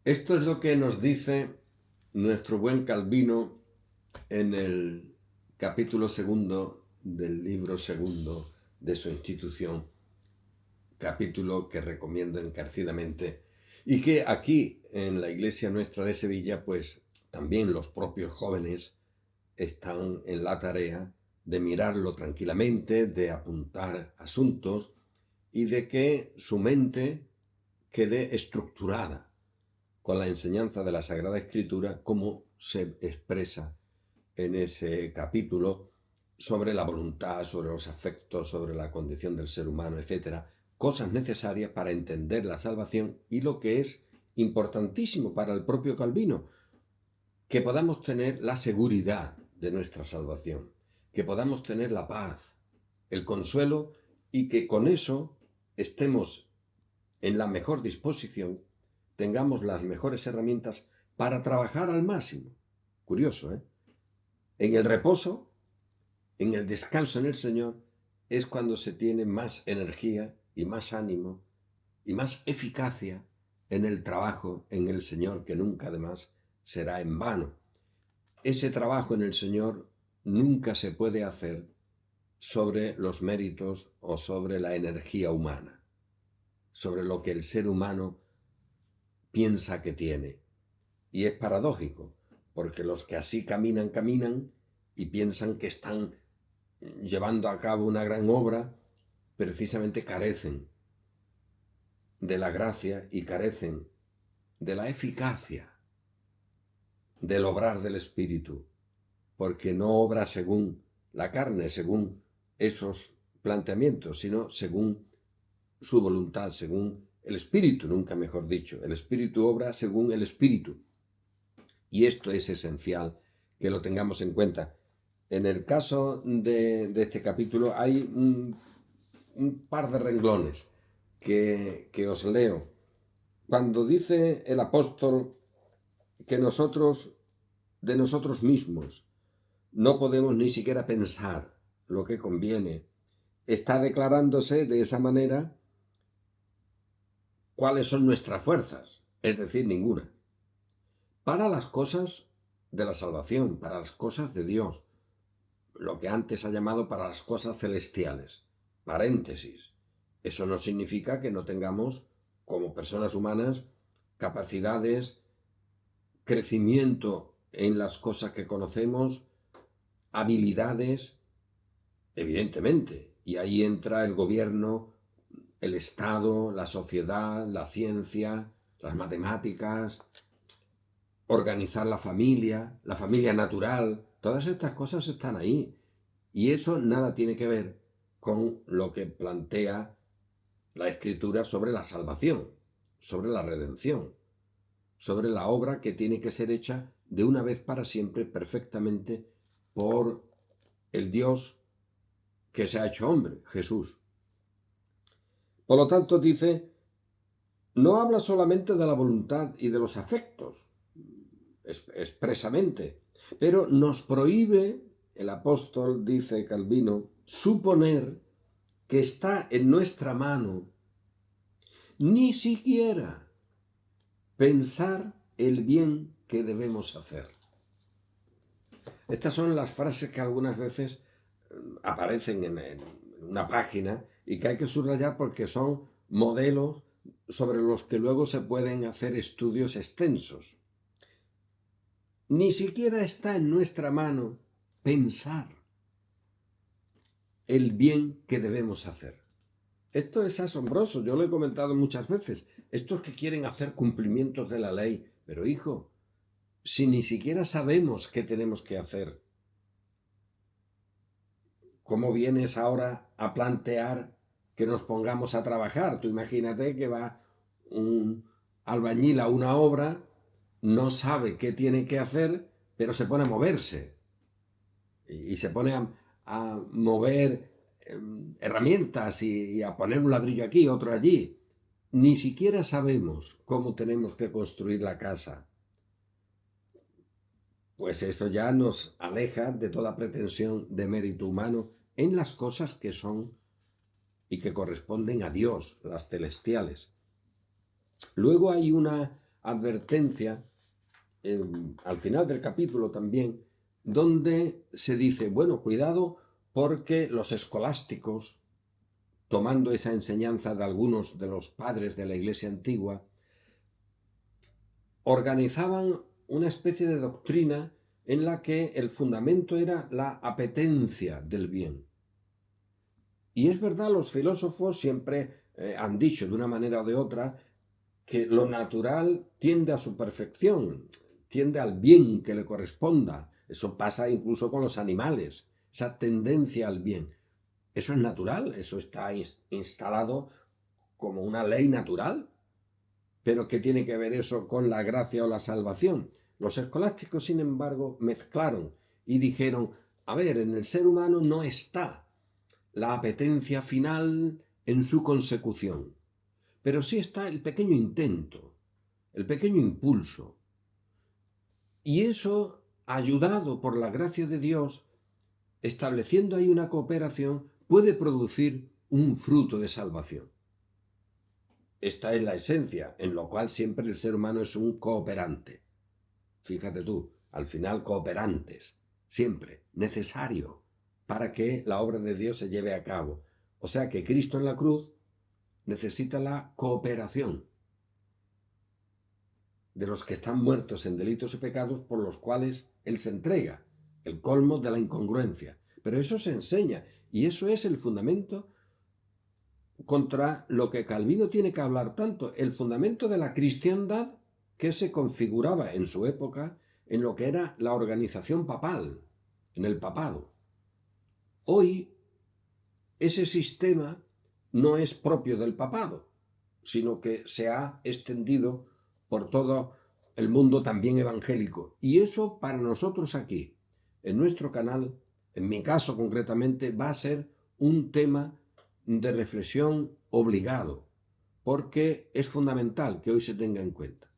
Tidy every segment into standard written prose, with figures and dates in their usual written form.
Esto es lo que nos dice nuestro buen Calvino en el capítulo segundo del libro segundo de su institución, capítulo que recomiendo encarecidamente y que aquí en la iglesia nuestra de Sevilla, pues también los propios jóvenes están en la tarea de mirarlo tranquilamente, de apuntar asuntos y de que su mente quede estructurada con la enseñanza de la Sagrada Escritura, como se expresa en ese capítulo sobre la voluntad, sobre los afectos, sobre la condición del ser humano, etcétera, cosas necesarias para entender la salvación y lo que es importantísimo para el propio Calvino, que podamos tener la seguridad de nuestra salvación, que podamos tener la paz, el consuelo y que con eso estemos en la mejor disposición, tengamos las mejores herramientas para trabajar al máximo. Curioso, ¿eh? En el reposo, en el descanso en el Señor, es cuando se tiene más energía y más ánimo y más eficacia en el trabajo en el Señor, que nunca además será en vano. Ese trabajo en el Señor nunca se puede hacer sobre los méritos o sobre la energía humana, sobre lo que el ser humano piensa que tiene. Y es paradójico, porque los que así caminan, caminan y piensan que están llevando a cabo una gran obra, precisamente carecen de la gracia y carecen de la eficacia del obrar del Espíritu, porque no obra según la carne, según esos planteamientos, sino según su voluntad, según el Espíritu, nunca mejor dicho. El Espíritu obra según el Espíritu. Y esto es esencial que lo tengamos en cuenta. En el caso de este capítulo hay un par de renglones que os leo. Cuando dice el apóstol que nosotros, de nosotros mismos, no podemos ni siquiera pensar lo que conviene, está declarándose de esa manera cuáles son nuestras fuerzas, es decir, ninguna. Para las cosas de la salvación, para las cosas de Dios, lo que antes ha llamado para las cosas celestiales. Paréntesis. Eso no significa que no tengamos, como personas humanas, capacidades, crecimiento en las cosas que conocemos, habilidades, evidentemente. Y ahí entra el gobierno, el Estado, la sociedad, la ciencia, las matemáticas, organizar la familia natural, todas estas cosas están ahí. Y eso nada tiene que ver con lo que plantea la Escritura sobre la salvación, sobre la redención, sobre la obra que tiene que ser hecha de una vez para siempre perfectamente por el Dios que se ha hecho hombre, Jesús. Por lo tanto, dice, no habla solamente de la voluntad y de los afectos, expresamente, pero nos prohíbe, el apóstol, dice Calvino, suponer que está en nuestra mano ni siquiera pensar el bien que debemos hacer. Estas son las frases que algunas veces aparecen en una página y que hay que subrayar porque son modelos sobre los que luego se pueden hacer estudios extensos. Ni siquiera está en nuestra mano pensar el bien que debemos hacer. Esto es asombroso, yo lo he comentado muchas veces. Estos que quieren hacer cumplimientos de la ley, pero hijo, si ni siquiera sabemos qué tenemos que hacer, ¿cómo vienes ahora a plantear que nos pongamos a trabajar? Tú imagínate que va un albañil a una obra, no sabe qué tiene que hacer, pero se pone a moverse y se pone a mover herramientas y a poner un ladrillo aquí, otro allí. Ni siquiera sabemos cómo tenemos que construir la casa. Pues eso ya nos aleja de toda pretensión de mérito humano en las cosas que son y que corresponden a Dios, las celestiales. Luego hay una advertencia al final del capítulo también, donde se dice, bueno, cuidado porque los escolásticos, tomando esa enseñanza de algunos de los padres de la Iglesia antigua, organizaban una especie de doctrina en la que el fundamento era la apetencia del bien. Y es verdad, los filósofos siempre han dicho de una manera o de otra que lo natural tiende a su perfección, tiende al bien que le corresponda. Eso pasa incluso con los animales, esa tendencia al bien. Eso es natural, eso está instalado como una ley natural. Pero ¿qué tiene que ver eso con la gracia o la salvación? Los escolásticos, sin embargo, mezclaron y dijeron, a ver, en el ser humano no está la apetencia final en su consecución, pero sí está el pequeño intento, el pequeño impulso. Y eso, ayudado por la gracia de Dios, estableciendo ahí una cooperación, puede producir un fruto de salvación. Esta es la esencia, en lo cual siempre el ser humano es un cooperante. Fíjate tú, al final cooperantes, siempre, necesario para que la obra de Dios se lleve a cabo. O sea que Cristo en la cruz necesita la cooperación de los que están muertos en delitos y pecados por los cuales Él se entrega, el colmo de la incongruencia. Pero eso se enseña y eso es el fundamento contra lo que Calvino tiene que hablar tanto, el fundamento de la cristiandad que se configuraba en su época en lo que era la organización papal, en el papado. Hoy ese sistema no es propio del papado, sino que se ha extendido por todo el mundo también evangélico. Y eso para nosotros aquí, en nuestro canal, en mi caso concretamente, va a ser un tema de reflexión obligado, porque es fundamental que hoy se tenga en cuenta.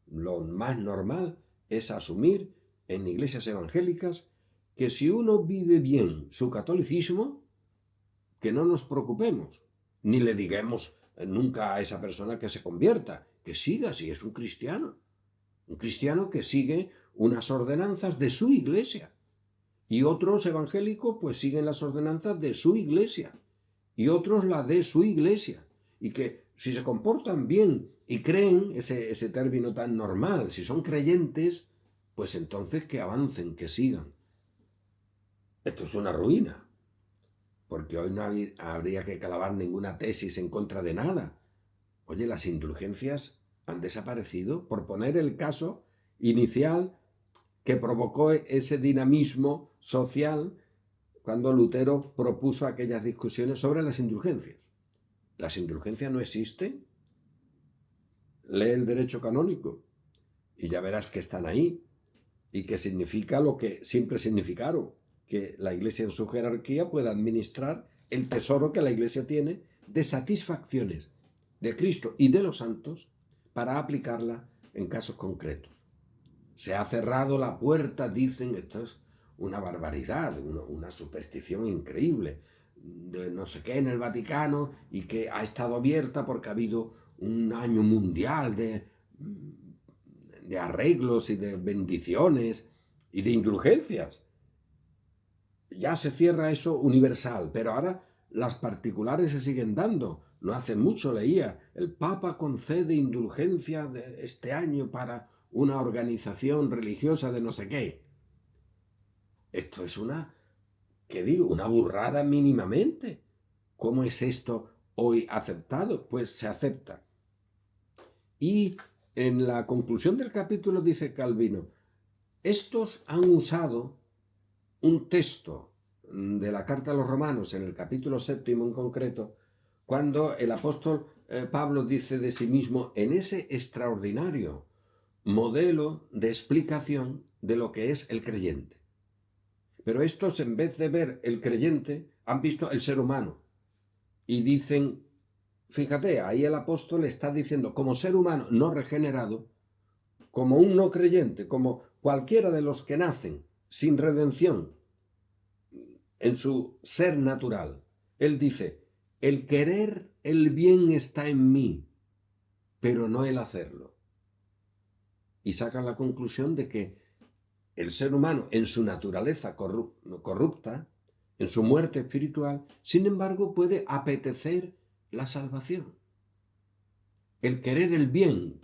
Lo más normal es asumir en iglesias evangélicas que si uno vive bien su catolicismo, que no nos preocupemos, ni le digamos nunca a esa persona que se convierta, que siga si es un cristiano que sigue unas ordenanzas de su iglesia. Y otros evangélicos pues siguen las ordenanzas de su iglesia y otros la de su iglesia. Y que si se comportan bien y creen ese término tan normal, si son creyentes, pues entonces que avancen, que sigan. Esto es una ruina, porque hoy no habría que clavar ninguna tesis en contra de nada. Oye, las indulgencias han desaparecido, por poner el caso inicial que provocó ese dinamismo social cuando Lutero propuso aquellas discusiones sobre las indulgencias. Las indulgencias no existen. Lee el derecho canónico y ya verás que están ahí y que significa lo que siempre significaron, que la Iglesia en su jerarquía pueda administrar el tesoro que la Iglesia tiene de satisfacciones de Cristo y de los santos para aplicarla en casos concretos. Se ha cerrado la puerta, dicen, esto es una barbaridad, una superstición increíble, de no sé qué en el Vaticano y que ha estado abierta porque ha habido un año mundial de arreglos y de bendiciones y de indulgencias. Ya se cierra eso universal, pero ahora las particulares se siguen dando. No hace mucho leía, el Papa concede indulgencia de este año para una organización religiosa de no sé qué. Esto es una burrada mínimamente. ¿Cómo es esto hoy aceptado? Pues se acepta. Y en la conclusión del capítulo dice Calvino, estos han usado un texto de la carta a los Romanos, en el capítulo 7 en concreto, cuando el apóstol Pablo dice de sí mismo, en ese extraordinario modelo de explicación de lo que es el creyente. Pero estos, en vez de ver el creyente, han visto el ser humano. Y dicen, fíjate, ahí el apóstol está diciendo, como ser humano no regenerado, como un no creyente, como cualquiera de los que nacen sin redención en su ser natural. Él dice, el querer el bien está en mí, pero no el hacerlo. y sacan la conclusión de que el ser humano en su naturaleza corrupta, en su muerte espiritual, sin embargo puede apetecer la salvación, el querer el bien,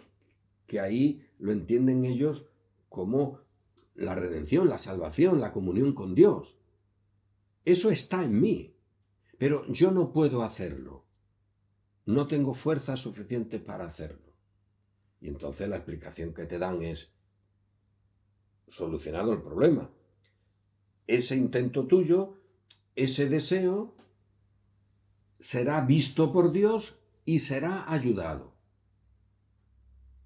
que ahí lo entienden ellos como la redención, la salvación, la comunión con Dios. Eso está en mí, pero yo no puedo hacerlo. No tengo fuerza suficiente para hacerlo. Y entonces la explicación que te dan es: solucionado el problema. Ese intento tuyo, ese deseo, será visto por Dios y será ayudado.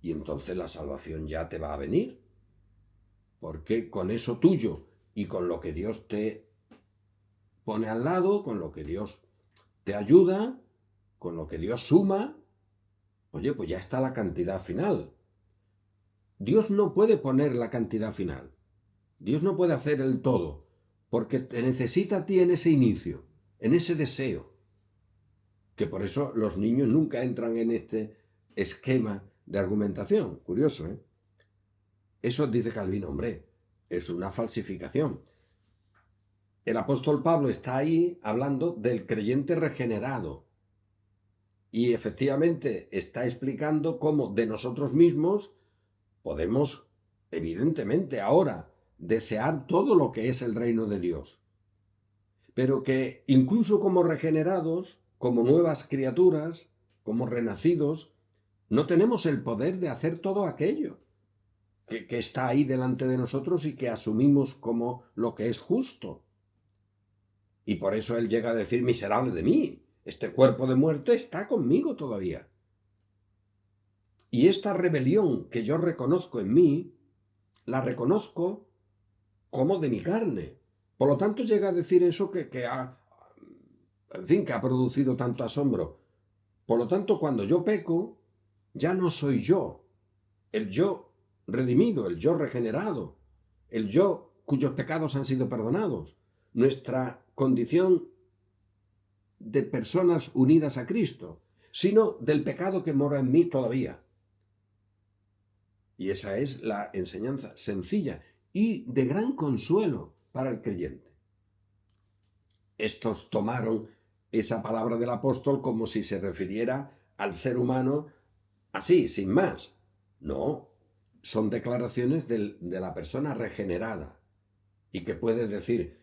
Y entonces la salvación ya te va a venir. Porque con eso tuyo y con lo que Dios te pone al lado, con lo que Dios te ayuda, con lo que Dios suma, oye, pues ya está la cantidad final. Dios no puede poner la cantidad final. Dios no puede hacer el todo, porque te necesita a ti en ese inicio, en ese deseo. Que por eso los niños nunca entran en este esquema de argumentación. Curioso, ¿eh? Eso dice Calvino, hombre, es una falsificación. El apóstol Pablo está ahí hablando del creyente regenerado. Y efectivamente está explicando cómo de nosotros mismos podemos, evidentemente, ahora desear todo lo que es el reino de Dios. Pero que incluso como regenerados, como nuevas criaturas, como renacidos, no tenemos el poder de hacer todo aquello que está ahí delante de nosotros y que asumimos como lo que es justo. Y por eso él llega a decir: miserable de mí, este cuerpo de muerte está conmigo todavía. Y esta rebelión que yo reconozco en mí, la reconozco como de mi carne. Por lo tanto llega a decir eso que ha producido tanto asombro. Por lo tanto, cuando yo peco, ya no soy yo, el yo redimido, el yo regenerado, el yo cuyos pecados han sido perdonados. Nuestra condición de personas unidas a Cristo, sino del pecado que mora en mí todavía. Y esa es la enseñanza sencilla y de gran consuelo para el creyente. Estos tomaron esa palabra del apóstol como si se refiriera al ser humano así, sin más. No, son declaraciones de la persona regenerada y que puede decir: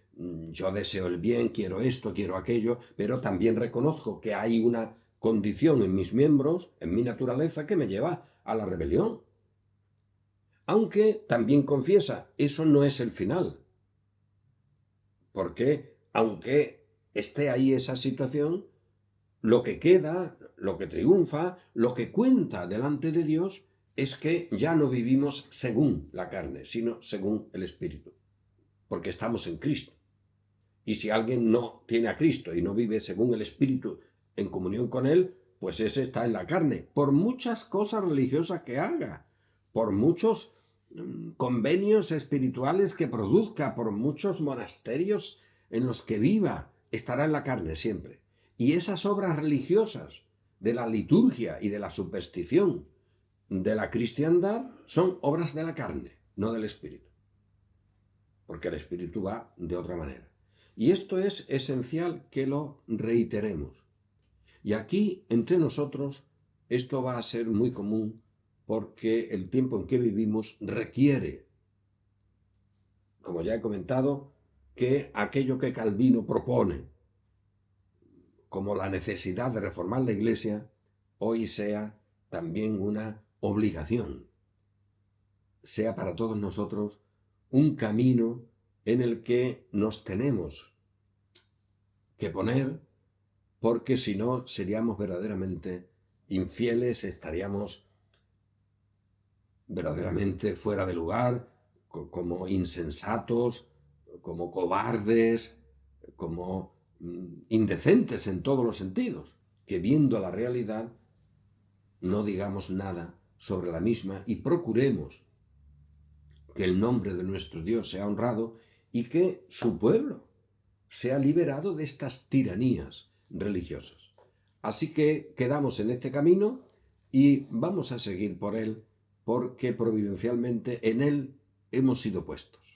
yo deseo el bien, quiero esto, quiero aquello, pero también reconozco que hay una condición en mis miembros, en mi naturaleza, que me lleva a la rebelión. Aunque también confiesa, eso no es el final. Porque aunque esté ahí esa situación, lo que queda, lo que triunfa, lo que cuenta delante de Dios es que ya no vivimos según la carne, sino según el Espíritu. Porque estamos en Cristo. Y si alguien no tiene a Cristo y no vive según el Espíritu en comunión con Él, pues ese está en la carne. Por muchas cosas religiosas que haga, por muchos convenios espirituales que produzca, por muchos monasterios en los que viva, estará en la carne siempre. Y esas obras religiosas de la liturgia y de la superstición de la cristiandad son obras de la carne, no del Espíritu. Porque el Espíritu va de otra manera. Y esto es esencial que lo reiteremos. Y aquí, entre nosotros, esto va a ser muy común porque el tiempo en que vivimos requiere, como ya he comentado, que aquello que Calvino propone como la necesidad de reformar la Iglesia, hoy sea también una obligación, sea para todos nosotros un camino en el que nos tenemos que poner, porque si no seríamos verdaderamente infieles, estaríamos verdaderamente fuera de lugar, como insensatos, como cobardes, como indecentes en todos los sentidos, que viendo la realidad no digamos nada sobre la misma y procuremos que el nombre de nuestro Dios sea honrado y que su pueblo sea liberado de estas tiranías religiosas. Así que quedamos en este camino y vamos a seguir por él porque providencialmente en Él hemos sido puestos.